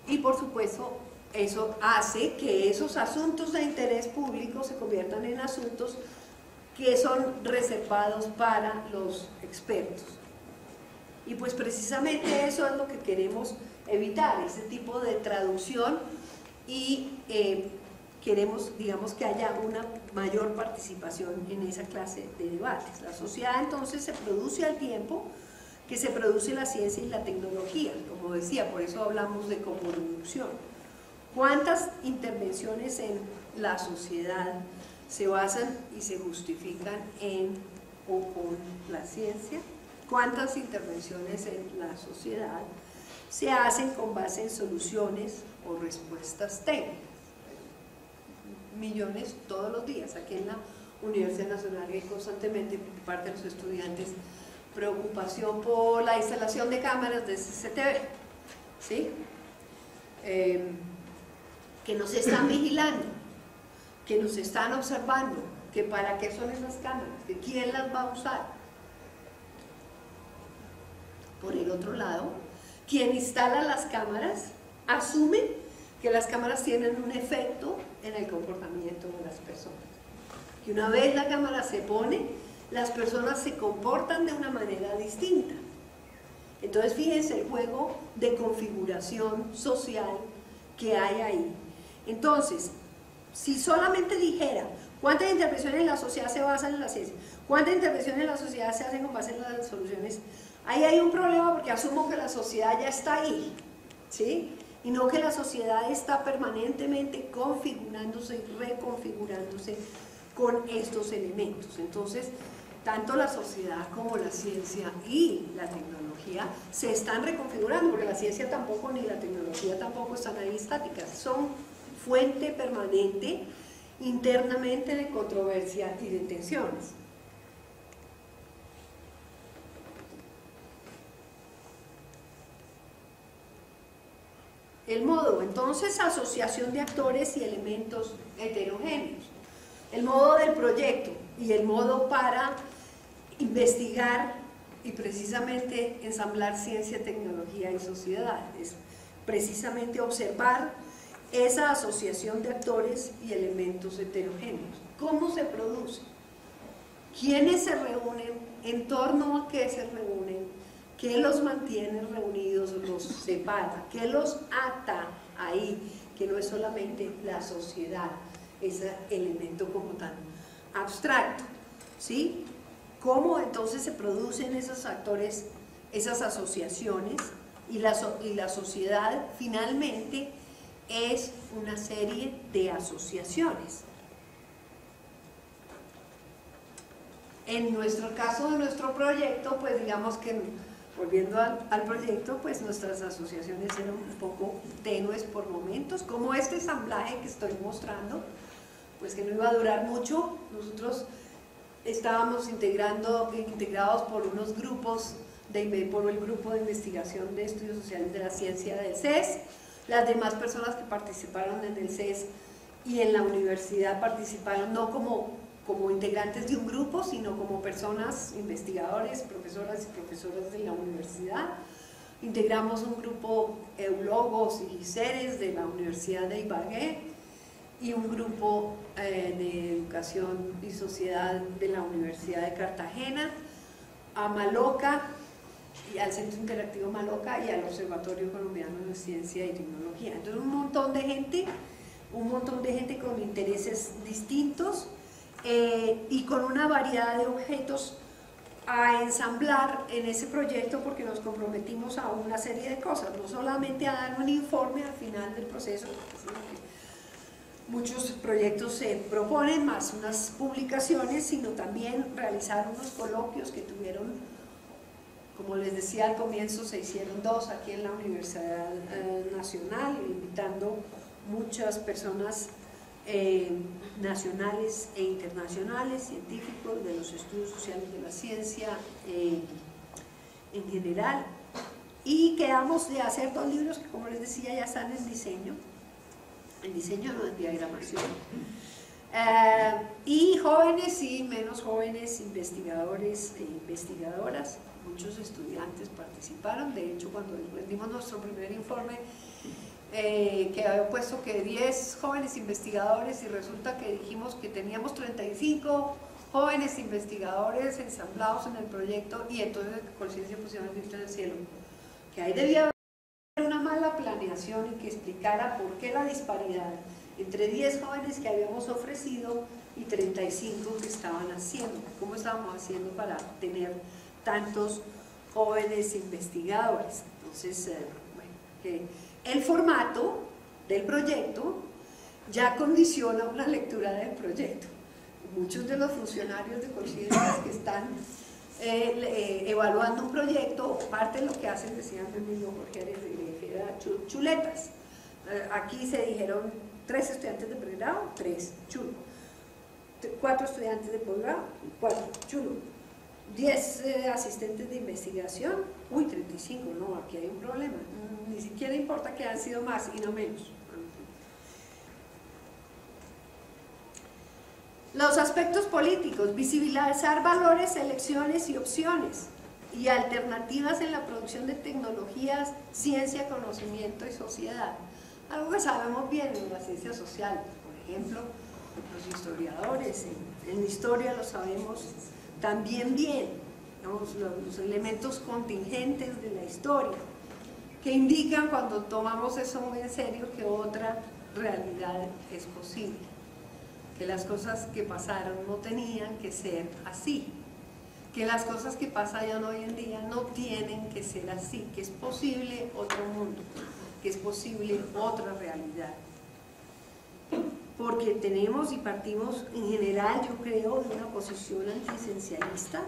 Y por supuesto, eso hace que esos asuntos de interés público se conviertan en asuntos que son reservados para los expertos. Y pues precisamente eso es lo que queremos evitar, ese tipo de traducción, y queremos, digamos, que haya una mayor participación en esa clase de debates. La sociedad entonces se produce al tiempo que se produce la ciencia y la tecnología, como decía, por eso hablamos de coproducción. ¿Cuántas intervenciones en la sociedad se basan y se justifican en o con la ciencia? ¿Cuántas intervenciones en la sociedad se hacen con base en soluciones o respuestas técnicas? Millones todos los días. Aquí en la Universidad Nacional hay constantemente, por parte de los estudiantes, preocupación por la instalación de cámaras de CCTV, ¿sí? Que nos están vigilando, que nos están observando, que para qué son esas cámaras, que quién las va a usar. Por el otro lado, quien instala las cámaras asume que las cámaras tienen un efecto en el comportamiento de las personas. Que una vez la cámara se pone, las personas se comportan de una manera distinta. Entonces fíjense el juego de configuración social que hay ahí. Entonces, si solamente dijera cuántas intervenciones en la sociedad se basan en la ciencia, cuántas intervenciones en la sociedad se hacen con base en las soluciones, ahí hay un problema porque asumo que la sociedad ya está ahí, ¿sí? Y no que la sociedad está permanentemente configurándose y reconfigurándose con estos elementos. Entonces, tanto la sociedad como la ciencia y la tecnología se están reconfigurando, porque la ciencia tampoco ni la tecnología tampoco están ahí estáticas, son fuente permanente internamente de controversia y de tensiones. El modo, entonces, asociación de actores y elementos heterogéneos. El modo del proyecto y el modo para investigar y precisamente ensamblar ciencia, tecnología y sociedad. Es precisamente observar esa asociación de actores y elementos heterogéneos. ¿Cómo se produce? ¿Quiénes se reúnen? ¿En torno a qué se reúnen? ¿Qué los mantiene reunidos, los separa? ¿Qué los ata ahí? Que no es solamente la sociedad, ese elemento como tan abstracto, ¿sí? ¿Cómo entonces se producen esos actores, esas asociaciones? Y la sociedad finalmente es una serie de asociaciones. En nuestro caso de nuestro proyecto, pues digamos que, volviendo al proyecto, pues nuestras asociaciones eran un poco tenues por momentos, como este ensamblaje que estoy mostrando, pues que no iba a durar mucho. Nosotros estábamos integrados por unos grupos, por el grupo de investigación de estudios sociales de la ciencia del CES. Las demás personas que participaron en el CES y en la universidad participaron no como integrantes de un grupo, sino como personas, investigadores, profesoras y profesoras de la universidad. Integramos un grupo eulogos y seres de la Universidad de Ibagué y un grupo de educación y sociedad de la Universidad de Cartagena, a Maloca y al Centro Interactivo Maloca y al Observatorio Colombiano de Ciencia y Tecnología. Entonces un montón de gente con intereses distintos y con una variedad de objetos a ensamblar en ese proyecto, porque nos comprometimos a una serie de cosas, no solamente a dar un informe al final del proceso, sino que muchos proyectos se proponen, más unas publicaciones, sino también realizar unos coloquios que tuvieron, como les decía al comienzo, se hicieron 2 aquí en la Universidad Nacional, invitando muchas personas nacionales e internacionales, científicos de los estudios sociales de la ciencia en general, y quedamos de hacer 2 libros que, como les decía, ya están en diseño no, en diagramación, y jóvenes y menos jóvenes investigadores e investigadoras, muchos estudiantes participaron. De hecho, cuando rendimos nuestro primer informe, que había puesto que 10 jóvenes investigadores, y resulta que dijimos que teníamos 35 jóvenes investigadores ensamblados en el proyecto, y entonces conciencia pusieron el grito en el cielo, que ahí debía haber una mala planeación y que explicara por qué la disparidad entre 10 jóvenes que habíamos ofrecido y 35 que estaban haciendo, cómo estábamos haciendo para tener tantos jóvenes investigadores. Entonces, el formato del proyecto ya condiciona una lectura del proyecto. Muchos de los funcionarios de conciencia que están evaluando un proyecto, parte de lo que hacen, decían mi amigo Jorge Arias, era chuletas. Aquí se dijeron 3 estudiantes de pregrado, 3, chulo. 4 estudiantes de posgrado, 4, chulo. 10 asistentes de investigación, uy, 35, no, aquí hay un problema, ni siquiera importa que han sido más y no menos. Los aspectos políticos, visibilizar valores, elecciones y opciones y alternativas en la producción de tecnologías, ciencia, conocimiento y sociedad. Algo que sabemos bien en las ciencias sociales, por ejemplo, los historiadores, en historia lo sabemos también bien, los elementos contingentes de la historia, que indican cuando tomamos eso muy en serio que otra realidad es posible, que las cosas que pasaron no tenían que ser así, que las cosas que pasan hoy en día no tienen que ser así, que es posible otro mundo, que es posible otra realidad. Porque tenemos y partimos en general, yo creo, de una posición antiesencialista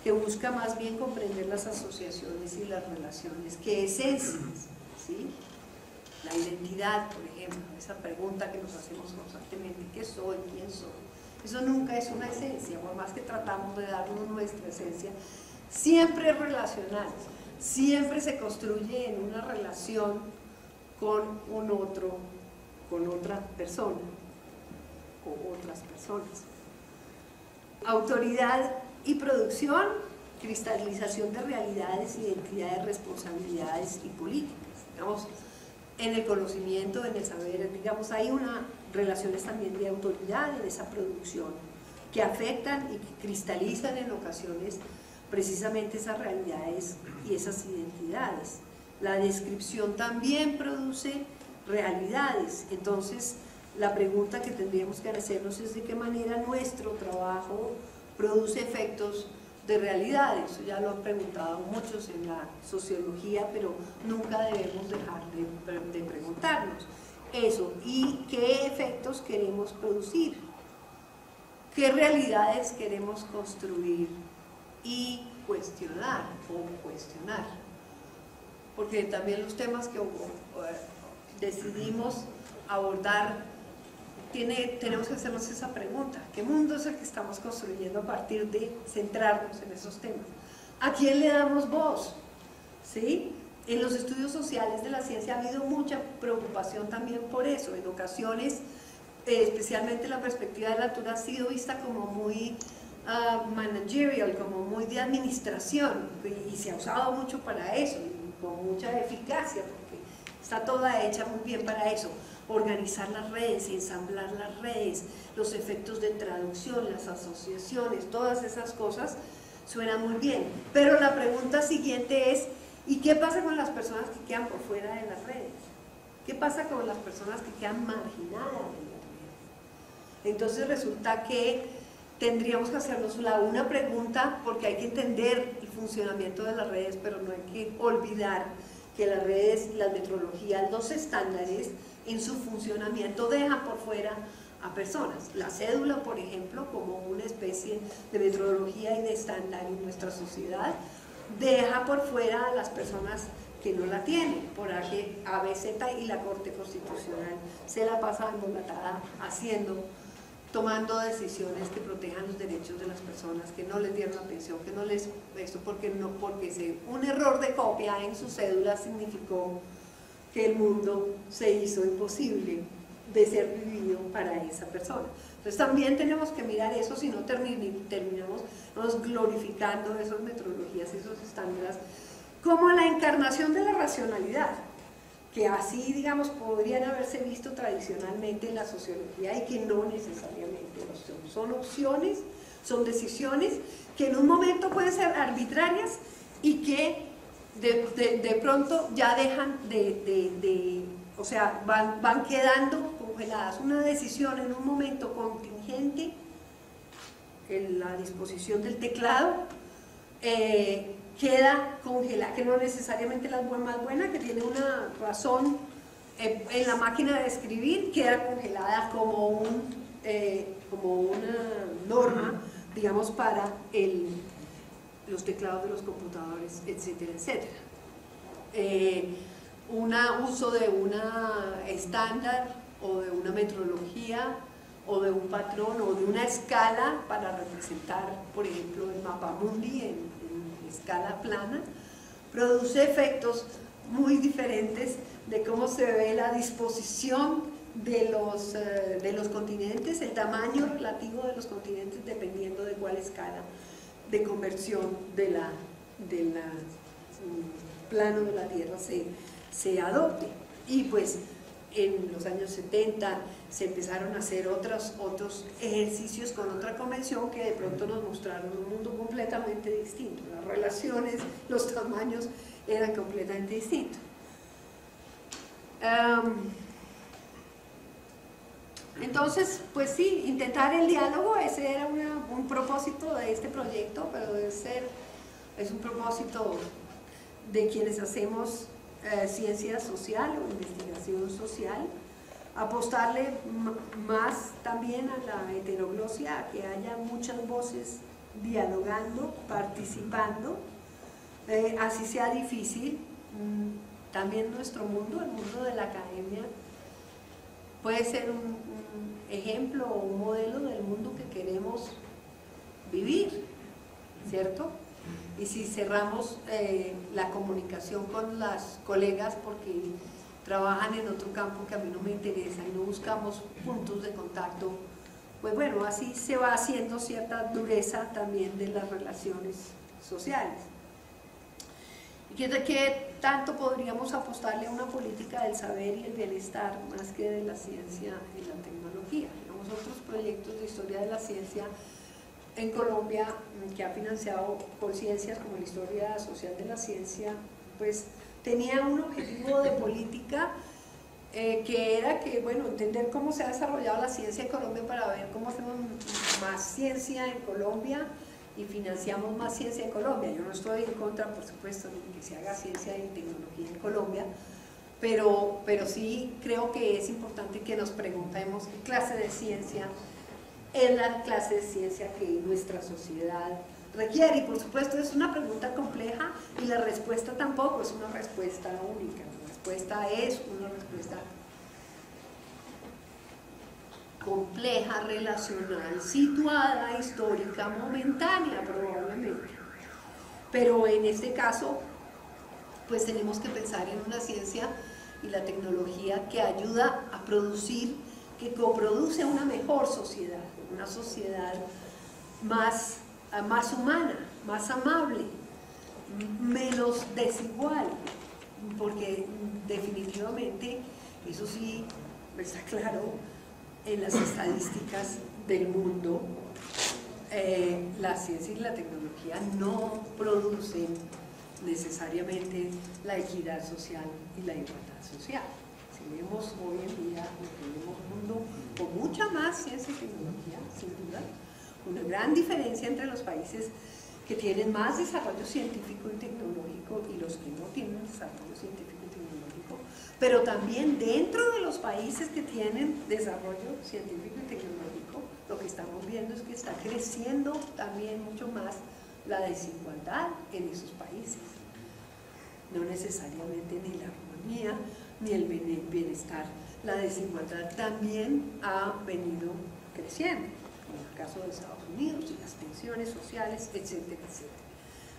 que busca más bien comprender las asociaciones y las relaciones que esencias, ¿sí? La identidad, por ejemplo, esa pregunta que nos hacemos constantemente, ¿qué soy? ¿Quién soy? Eso nunca es una esencia, por más que tratamos de darnos nuestra esencia, siempre es relacional, siempre se construye en una relación con un otro, con otra persona o otras personas. Autoridad y producción, cristalización de realidades, identidades, responsabilidades y políticas. Digamos, en el conocimiento, en el saber, digamos, hay unas relaciones también de autoridad en esa producción que afectan y que cristalizan en ocasiones precisamente esas realidades y esas identidades. La descripción también produce realidades, entonces la pregunta que tendríamos que hacernos es de qué manera nuestro trabajo produce efectos de realidades. Ya lo han preguntado muchos en la sociología, pero nunca debemos dejar de preguntarnos eso, y qué efectos queremos producir, qué realidades queremos construir y cuestionar o cuestionar, porque también los temas que decidimos abordar, tenemos que hacernos esa pregunta: ¿qué mundo es el que estamos construyendo a partir de centrarnos en esos temas? ¿A quién le damos voz? ¿Sí? En los estudios sociales de la ciencia ha habido mucha preocupación también por eso. En ocasiones, especialmente la perspectiva de la altura ha sido vista como muy managerial, como muy de administración, y se ha usado mucho para eso, y con mucha eficacia, porque está toda hecha muy bien para eso. Organizar las redes, ensamblar las redes, los efectos de traducción, las asociaciones, todas esas cosas suenan muy bien. Pero la pregunta siguiente es: ¿y qué pasa con las personas que quedan por fuera de las redes? ¿Qué pasa con las personas que quedan marginadas de las redes? Entonces resulta que tendríamos que hacernos una pregunta, porque hay que entender el funcionamiento de las redes, pero no hay que olvidar que las redes, las metodologías, los estándares en su funcionamiento dejan por fuera a personas. La cédula, por ejemplo, como una especie de metodología y de estándar en nuestra sociedad, deja por fuera a las personas que no la tienen, por ABZ, y la Corte Constitucional se la pasa embolatada tomando decisiones que protejan los derechos de las personas, que no les dieron la pensión, que no les... Esto porque un error de copia en su cédula significó que el mundo se hizo imposible de ser vivido para esa persona. Entonces también tenemos que mirar eso, si no terminamos glorificando esas metodologías, esos estándares, como la encarnación de la racionalidad, que así, digamos, podrían haberse visto tradicionalmente en la sociología, y que no necesariamente lo son. Son opciones, son decisiones que en un momento pueden ser arbitrarias y que de pronto ya dejan o sea, van quedando congeladas. Una decisión en un momento contingente, en la disposición del teclado, queda congelada, que no necesariamente la más buena, que tiene una razón en la máquina de escribir, queda congelada como una norma, digamos, para los teclados de los computadores, etcétera, etcétera. Uso de una estándar o de una metodología o de un patrón o de una escala para representar, por ejemplo, el mapamundi en escala plana, produce efectos muy diferentes de cómo se ve la disposición de los continentes, el tamaño relativo de los continentes dependiendo de cuál escala de conversión del plano de la Tierra se adopte. Y pues en los años 70 se empezaron a hacer otros ejercicios con otra convención que de pronto nos mostraron un mundo completamente distinto. Las relaciones, los tamaños eran completamente distintos. Entonces, pues sí, intentar el diálogo, ese era un propósito de este proyecto, pero es un propósito de quienes hacemos ciencia social o investigación social, apostarle más también a la heteroglosia, a que haya muchas voces dialogando, participando, así sea difícil. También nuestro mundo, el mundo de la academia, puede ser un ejemplo o un modelo del mundo que queremos vivir, ¿cierto? Y si cerramos la comunicación con las colegas porque trabajan en otro campo que a mí no me interesa y no buscamos puntos de contacto, pues bueno, así se va haciendo cierta dureza también de las relaciones sociales. ¿Y qué tanto podríamos apostarle a una política del saber y el bienestar más que de la ciencia y la tecnología? Digamos, otros proyectos de historia de la ciencia en Colombia que ha financiado conciencias como la historia social de la ciencia, pues tenía un objetivo de política que era que, bueno, entender cómo se ha desarrollado la ciencia en Colombia para ver cómo hacemos más ciencia en Colombia y financiamos más ciencia en Colombia. Yo no estoy en contra, por supuesto, de que se haga ciencia y tecnología en Colombia, pero sí creo que es importante que nos preguntemos qué clase de ciencia es la clase de ciencia que nuestra sociedad requiere. Y por supuesto es una pregunta compleja y la respuesta tampoco es una respuesta única. La respuesta es una respuesta compleja, relacional, situada, histórica, momentánea probablemente. Pero en este caso, pues tenemos que pensar en una ciencia y la tecnología que ayuda a producir, que coproduce una mejor sociedad, una sociedad más humana, más amable, menos desigual, porque definitivamente, eso sí está claro en las estadísticas del mundo, la ciencia y la tecnología no producen necesariamente la equidad social y la igualdad social. Si vemos hoy en día, tenemos un mundo con mucha más ciencia y tecnología, sin duda, una gran diferencia entre los países que tienen más desarrollo científico y tecnológico y los que no tienen desarrollo científico y tecnológico, pero también dentro de los países que tienen desarrollo científico y tecnológico, lo que estamos viendo es que está creciendo también mucho más la desigualdad en esos países. No necesariamente ni la armonía ni el bienestar, la desigualdad también ha venido creciendo, en el caso de Estados Unidos y las tensiones sociales, etcétera, etcétera.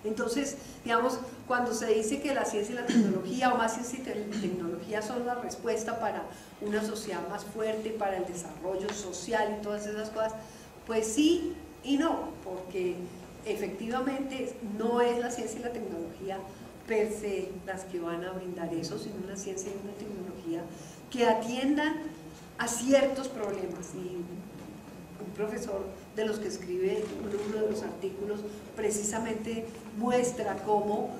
Entonces, digamos, cuando se dice que la ciencia y la tecnología, o más ciencia y tecnología, son la respuesta para una sociedad más fuerte, para el desarrollo social y todas esas cosas, pues sí y no, porque efectivamente no es la ciencia y la tecnología per se las que van a brindar eso, sino una ciencia y una tecnología que atiendan a ciertos problemas. Y un profesor de los que escribe uno de los artículos precisamente muestra cómo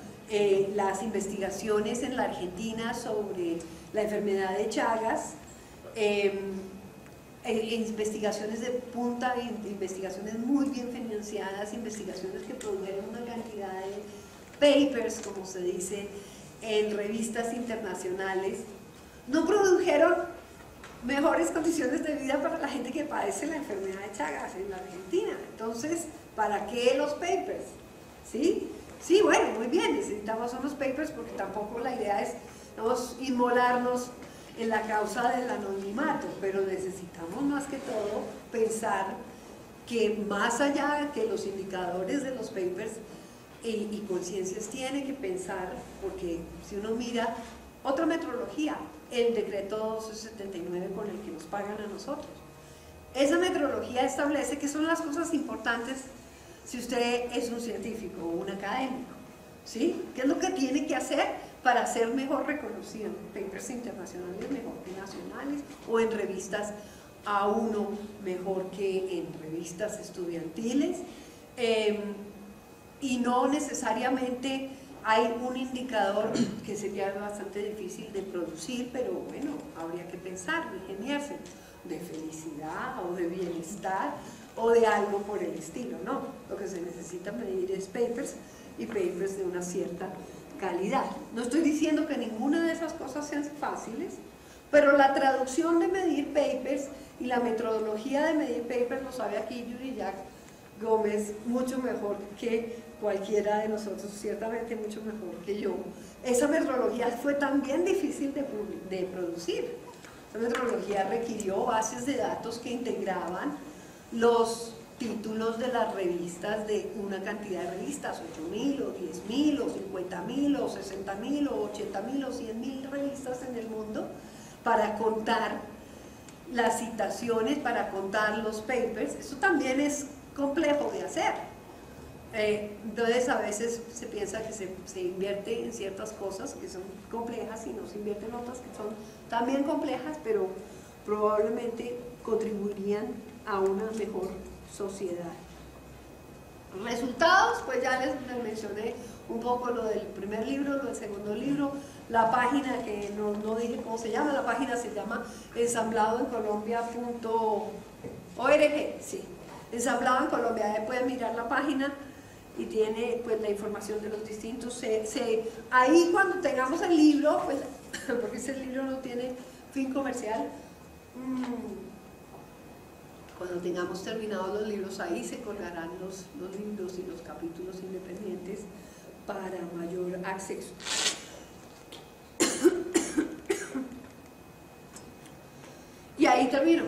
las investigaciones en la Argentina sobre la enfermedad de Chagas, investigaciones de punta, investigaciones muy bien financiadas, investigaciones que produjeron una cantidad de papers, como se dice, en revistas internacionales, no produjeron mejores condiciones de vida para la gente que padece la enfermedad de Chagas en la Argentina. Entonces, ¿para qué los papers? ¿Sí? Sí, bueno, muy bien, necesitamos unos papers porque tampoco la idea es, vamos, inmolarnos en la causa del anonimato, pero necesitamos más que todo pensar que más allá que los indicadores de los papers y conciencias tiene que pensar, porque si uno mira otra metodología, el decreto 1279 con el que nos pagan a nosotros. Esa metodología establece que son las cosas importantes si usted es un científico o un académico, ¿sí? ¿Qué es lo que tiene que hacer para ser mejor reconocido en papers internacionales mejor que nacionales o en revistas a uno mejor que en revistas estudiantiles? Y no necesariamente hay un indicador que sería bastante difícil de producir, pero bueno, habría que pensar, ingeniarse, de felicidad o de bienestar o de algo por el estilo, ¿no? Lo que se necesita medir es papers y papers de una cierta calidad. No estoy diciendo que ninguna de esas cosas sean fáciles, pero la traducción de medir papers y la metodología de medir papers lo sabe aquí Yuri Jack Gómez mucho mejor que cualquiera de nosotros, ciertamente mucho mejor que yo. Esa metodología fue también difícil de producir. Esa metodología requirió bases de datos que integraban los títulos de las revistas, de una cantidad de revistas, 8.000 o 10.000 o 50.000 o 60.000 o 80.000 o 100.000 revistas en el mundo, para contar las citaciones, para contar los papers. Eso también es complejo de hacer. Entonces a veces se piensa que se invierte en ciertas cosas que son complejas y no se invierte en otras que son también complejas, pero probablemente contribuirían a una mejor sociedad. Resultados, pues ya les mencioné un poco lo del primer libro, lo del segundo libro. La página, que no dije cómo se llama, la página se llama ensambladoencolombia.org, sí, Ensamblado en Colombia. Pueden mirar la página y tiene pues la información de los distintos. Ahí cuando tengamos el libro, pues, porque ese libro no tiene fin comercial, cuando tengamos terminados los libros, ahí se colgarán los libros y los capítulos independientes para mayor acceso. Y ahí termino.